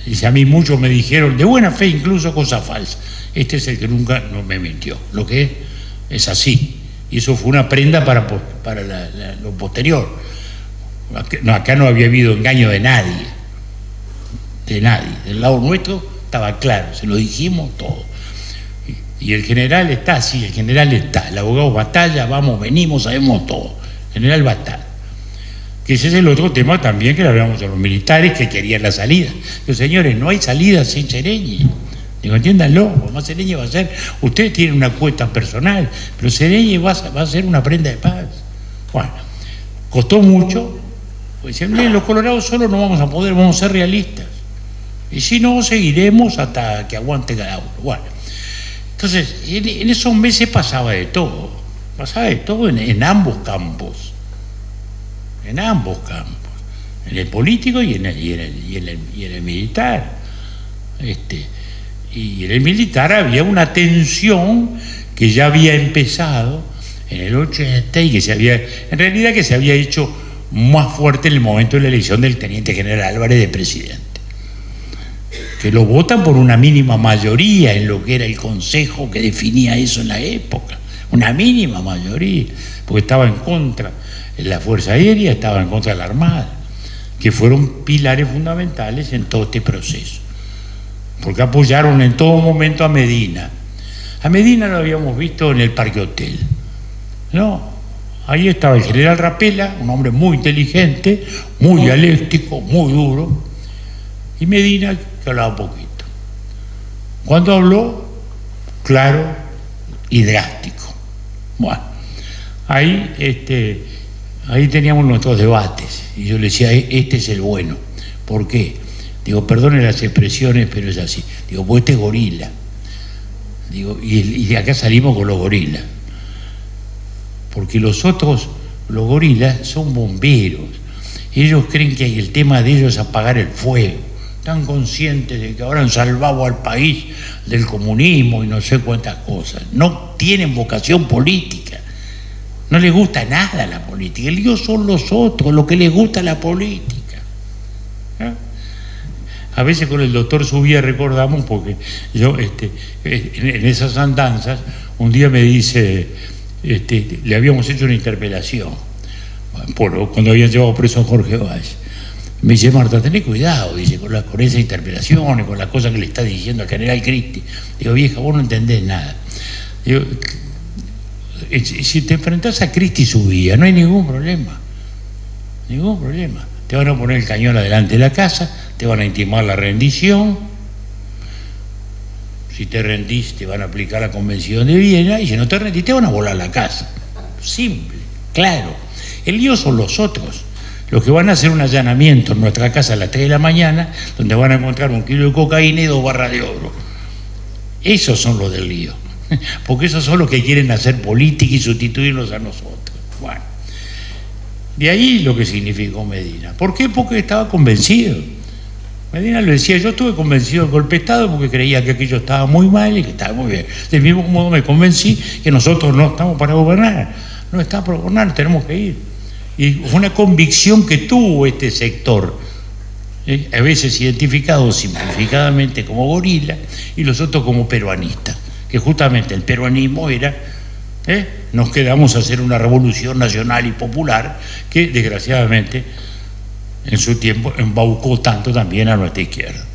Dice, a mí muchos me dijeron, de buena fe, incluso cosas falsas. Este es el que nunca no me mintió. Lo que es así. Y eso fue una prenda para lo posterior. Acá no había habido engaño de nadie. Del lado nuestro estaba claro, se lo dijimos todo. Y el general está así, el abogado batalla, vamos, venimos, sabemos todo. El general va a estar. Que ese es el otro tema también que le hablamos a los militares que querían la salida. Digo, señores, no hay salida sin Sereñi. Digo, entiéndanlo, más Sereñi va a ser, ustedes tienen una cuota personal, pero Sereñi va a ser una prenda de paz. Bueno, costó mucho, pues decían, los colorados solos no vamos a poder, vamos a ser realistas. Y si no, seguiremos hasta que aguante cada uno. Bueno, entonces, en esos meses pasaba de todo en ambos campos. En el político y en el militar. Y en el militar había una tensión que ya había empezado en el 80 y que se había hecho más fuerte en el momento de la elección del teniente general Álvarez de presidente, que lo votan por una mínima mayoría en lo que era el consejo que definía eso en la época, una mínima mayoría, porque estaba en contra de la Fuerza Aérea, estaba en contra de la Armada, que fueron pilares fundamentales en todo este proceso, porque apoyaron en todo momento a Medina. A Medina lo habíamos visto en el Parque Hotel, ¿no? Ahí estaba el general Rapella, un hombre muy inteligente, muy dialéctico, muy duro, y Medina, que hablaba poquito. Cuando habló, claro y drástico. Bueno, ahí teníamos nuestros debates, y yo le decía, este es el bueno. ¿Por qué? Digo, perdone las expresiones, pero es así. Digo, pues este es gorila. Digo, y de acá salimos con los gorilas. Porque los gorilas son bomberos. Ellos creen que el tema de ellos es apagar el fuego. Están conscientes de que ahora han salvado al país del comunismo y no sé cuántas cosas. No tienen vocación política. No les gusta nada la política. Ellos son los otros, lo que les gusta la política. ¿Eh? a veces con el doctor Subía recordamos, porque yo en esas andanzas, un día me dice, le habíamos hecho una interpelación, cuando habían llevado preso a Jorge Valls. Me dice, Marta, tené cuidado, dice, con esa interpelación y con las cosas que le está diciendo al general Cristi. Digo, vieja, vos no entendés nada. Digo, si te enfrentás a Cristi Subía, no hay ningún problema. Ningún problema. Te van a poner el cañón adelante de la casa, te van a intimar la rendición. Si te rendís, te van a aplicar la Convención de Viena, y si no te rendís, te van a volar la casa. Simple, claro. El lío son los otros, los que van a hacer un allanamiento en nuestra casa a las 3 de la mañana, donde van a encontrar 1 kilo de cocaína y 2 barras de oro. Esos son los del lío, porque esos son los que quieren hacer política y sustituirnos a nosotros. Bueno, de ahí lo que significó Medina. ¿Por qué? Porque estaba convencido. Medina lo decía, yo estuve convencido del golpe de Estado porque creía que aquello estaba muy mal y que estaba muy bien. Del mismo modo me convencí que nosotros no estamos para gobernar, no estamos para gobernar, tenemos que ir. Y fue una convicción que tuvo este sector, a veces identificado simplificadamente como gorila y los otros como peruanistas, que justamente el peruanismo era, nos quedamos a hacer una revolución nacional y popular que desgraciadamente en su tiempo embaucó tanto también a nuestra izquierda,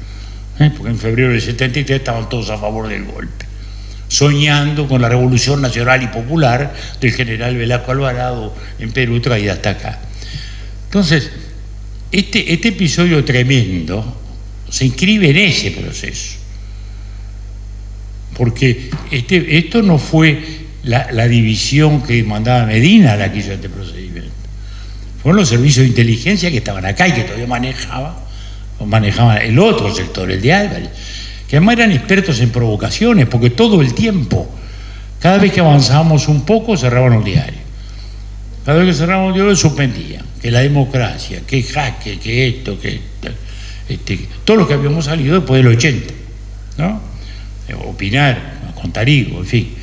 porque en febrero del 73 estaban todos a favor del golpe, soñando con la revolución nacional y popular del general Velasco Alvarado en Perú traída hasta acá. Entonces, este episodio tremendo se inscribe en ese proceso, porque esto no fue la división que mandaba Medina la que hizo este procedimiento, fueron los servicios de inteligencia que estaban acá y que todavía manejaban el otro sector, el de Álvarez, que además eran expertos en provocaciones, porque todo el tiempo, cada vez que avanzábamos un poco, cerraban un diario. Cada vez que cerraban un diario, suspendían. Que la democracia, que jaque, que esto, que todo lo que habíamos salido después del 80, ¿no? Opinar, contar higo, en fin.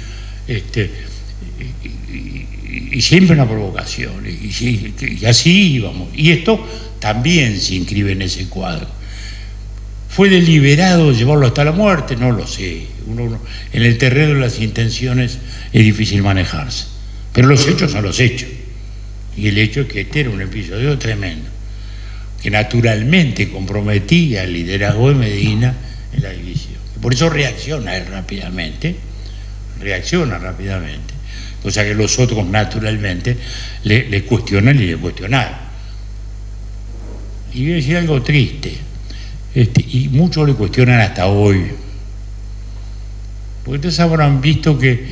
Y siempre una provocación, y así íbamos. Y esto también se inscribe en ese cuadro. ¿Fue deliberado llevarlo hasta la muerte? No lo sé. En el terreno de las intenciones es difícil manejarse. Pero los hechos son los hechos. Y el hecho es que este era un episodio tremendo, que naturalmente comprometía el liderazgo de Medina en la división. Por eso reacciona él rápidamente, cosa que los otros naturalmente le cuestionan y le cuestionaron. Y voy a decir algo triste. Y muchos le cuestionan hasta hoy, porque ustedes habrán visto que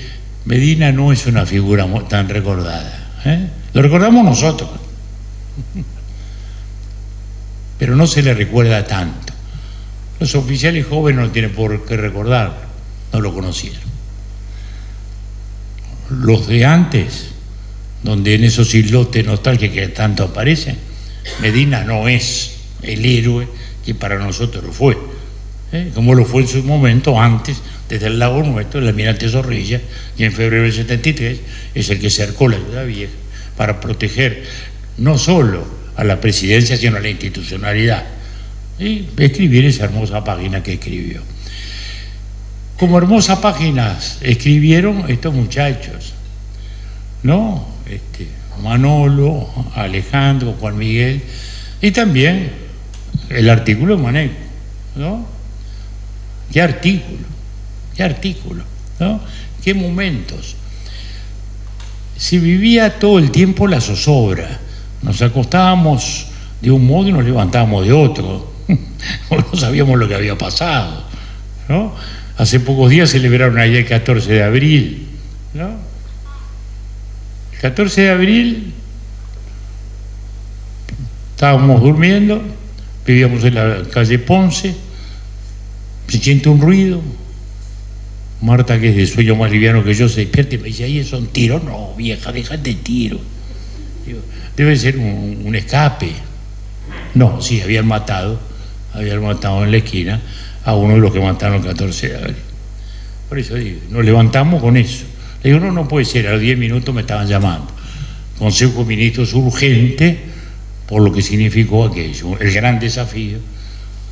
Medina no es una figura tan recordada, lo recordamos nosotros, pero no se le recuerda tanto. Los oficiales jóvenes no tienen por qué recordarlo, no lo conocieron. Los de antes, donde en esos islotes nostálgicos que tanto aparecen, Medina no es el héroe que para nosotros lo fue, como lo fue en su momento antes, desde el lado nuestro, el almirante Zorrilla, y en febrero del 73 es el que cercó la Ciudad Vieja para proteger no solo a la presidencia, sino a la institucionalidad, y escribir esa hermosa página que escribió. Como hermosas páginas escribieron estos muchachos, ¿no? Manolo, Alejandro, Juan Miguel, y también el artículo de Maneco, ¿no? ¿Qué artículo, ¿no? ¿Qué momentos? Se vivía todo el tiempo la zozobra. Nos acostábamos de un modo y nos levantábamos de otro. No sabíamos lo que había pasado, ¿no? Hace pocos días celebraron ayer el 14 de abril, ¿no? El 14 de abril estábamos durmiendo, vivíamos en la calle Ponce, se siente un ruido. Marta, que es de sueño más liviano que yo, se despierta y me dice, ¿ahí son tiros? No, vieja, déjate tiro. Digo, debe ser un escape. No, sí, habían matado en la esquina a uno de los que mataron el 14 de abril. Por eso digo, nos levantamos con eso. Le digo, no puede ser, a los 10 minutos me estaban llamando. Consejo de Ministros urgente, por lo que significó aquello, el gran desafío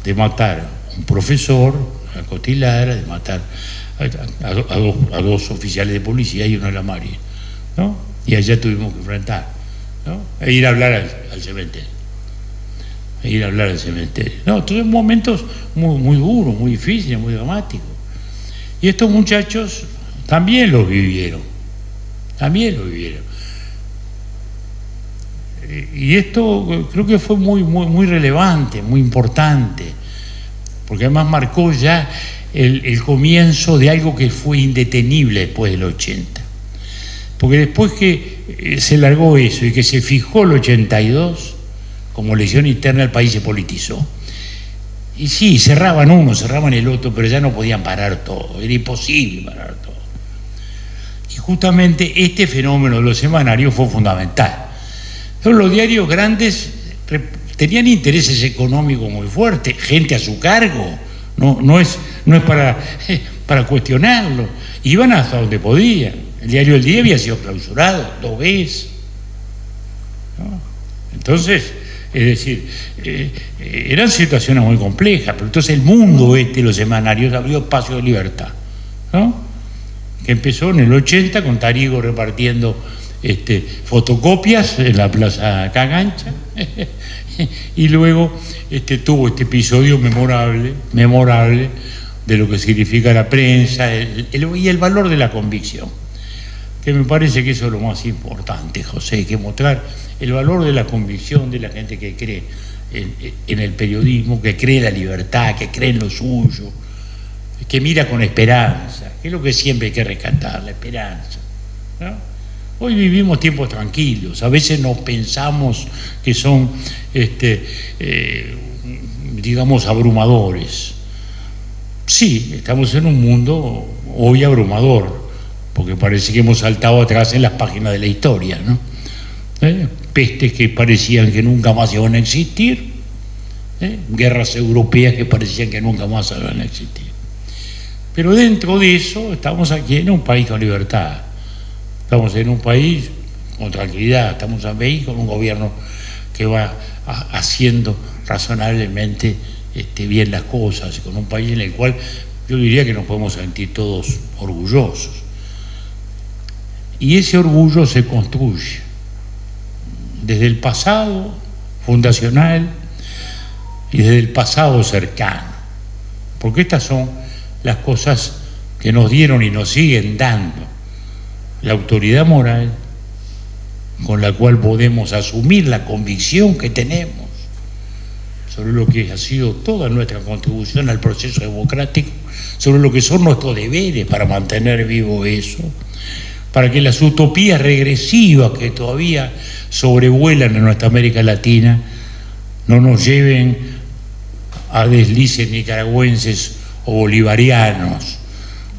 de matar a un profesor, a Cotilara, de matar a dos oficiales de policía y uno de la Marina, ¿no? Y allá tuvimos que enfrentar, ¿no? E ir a hablar al cementerio. No, todos momentos muy duros, muy difíciles, muy dramáticos. Y estos muchachos también lo vivieron. Y esto creo que fue muy relevante, muy importante, porque además marcó ya el comienzo de algo que fue indetenible después del 80. Porque después que se largó eso y que se fijó el 82, como lesión interna, el país se politizó. Y sí, cerraban uno, cerraban el otro, pero ya no podían parar todo, era imposible parar todo. Y justamente este fenómeno de los semanarios fue fundamental. Entonces, los diarios grandes tenían intereses económicos muy fuertes, gente a su cargo, no es para cuestionarlo, iban hasta donde podían. El diario El Día había sido clausurado 2 veces, ¿no? Entonces, es decir, eran situaciones muy complejas, pero entonces el mundo los semanarios abrió espacio de libertad, ¿no? Que empezó en el 80 con Tarigo repartiendo fotocopias en la Plaza Cagancha y luego tuvo este episodio memorable de lo que significa la prensa y el valor de la convicción, que me parece que eso es lo más importante, José, que mostrar el valor de la convicción de la gente que cree en el periodismo, que cree en la libertad, que cree en lo suyo, que mira con esperanza, que es lo que siempre hay que rescatar, la esperanza, ¿no? Hoy vivimos tiempos tranquilos, a veces no pensamos que son, digamos, abrumadores. Sí, estamos en un mundo hoy abrumador, porque parece que hemos saltado atrás en las páginas de la historia, ¿no? Pestes que parecían que nunca más iban a existir, guerras europeas que parecían que nunca más iban a existir. Pero dentro de eso estamos aquí en un país con libertad. Estamos en un país con tranquilidad, estamos ahí con un gobierno que va haciendo razonablemente bien las cosas, con un país en el cual yo diría que nos podemos sentir todos orgullosos. Y ese orgullo se construye desde el pasado fundacional y desde el pasado cercano, porque estas son las cosas que nos dieron y nos siguen dando la autoridad moral con la cual podemos asumir la convicción que tenemos sobre lo que ha sido toda nuestra contribución al proceso democrático, sobre lo que son nuestros deberes para mantener vivo eso, para que las utopías regresivas que todavía sobrevuelan en nuestra América Latina no nos lleven a deslices nicaragüenses o bolivarianos,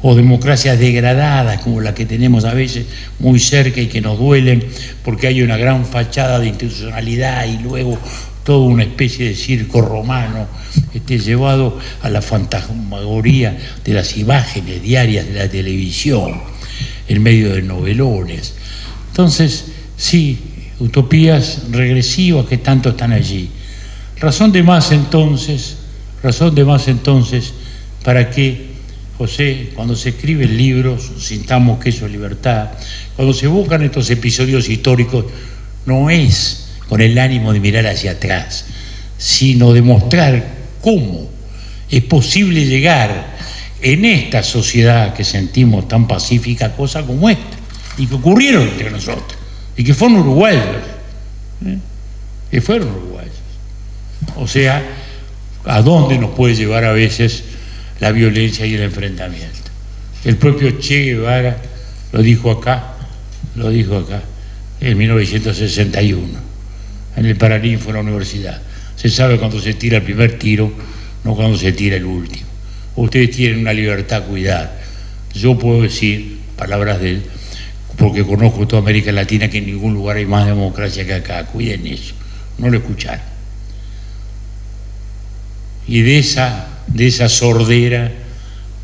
o democracias degradadas como la que tenemos a veces muy cerca y que nos duelen porque hay una gran fachada de institucionalidad y luego toda una especie de circo romano llevado a la fantasmagoría de las imágenes diarias de la televisión en medio de novelones. Entonces, sí, utopías regresivas que tanto están allí. Razón de más entonces para que, José, cuando se escriben libros, sintamos que eso es libertad. Cuando se buscan estos episodios históricos, no es con el ánimo de mirar hacia atrás, sino de mostrar cómo es posible llegar en esta sociedad que sentimos tan pacífica a cosas como esta, y que ocurrieron entre nosotros, y que fueron uruguayos, O sea, ¿a dónde nos puede llevar a veces la violencia y el enfrentamiento? El propio Che Guevara lo dijo acá, en 1961, en el Paraninfo de la universidad. Se sabe cuando se tira el primer tiro, no cuando se tira el último. Ustedes tienen una libertad, cuidar. Yo puedo decir, palabras de él, porque conozco toda América Latina, que en ningún lugar hay más democracia que acá. Cuiden eso, no lo escucharon. Y de esa sordera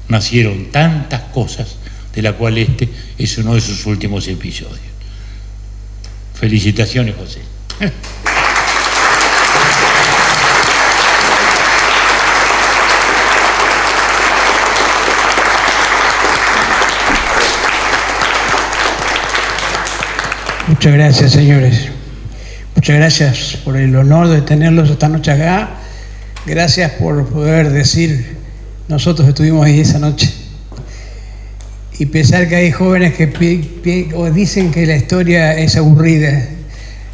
nacieron tantas cosas, de la cual este es uno de sus últimos episodios. Felicitaciones, José. Muchas gracias, señores. Muchas gracias por el honor de tenerlos esta noche acá. Gracias por poder decir, nosotros estuvimos ahí esa noche. Y pensar que hay jóvenes que o dicen que la historia es aburrida.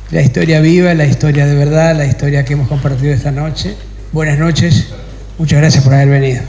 La historia viva, la historia de verdad, la historia que hemos compartido esta noche. Buenas noches. Muchas gracias por haber venido.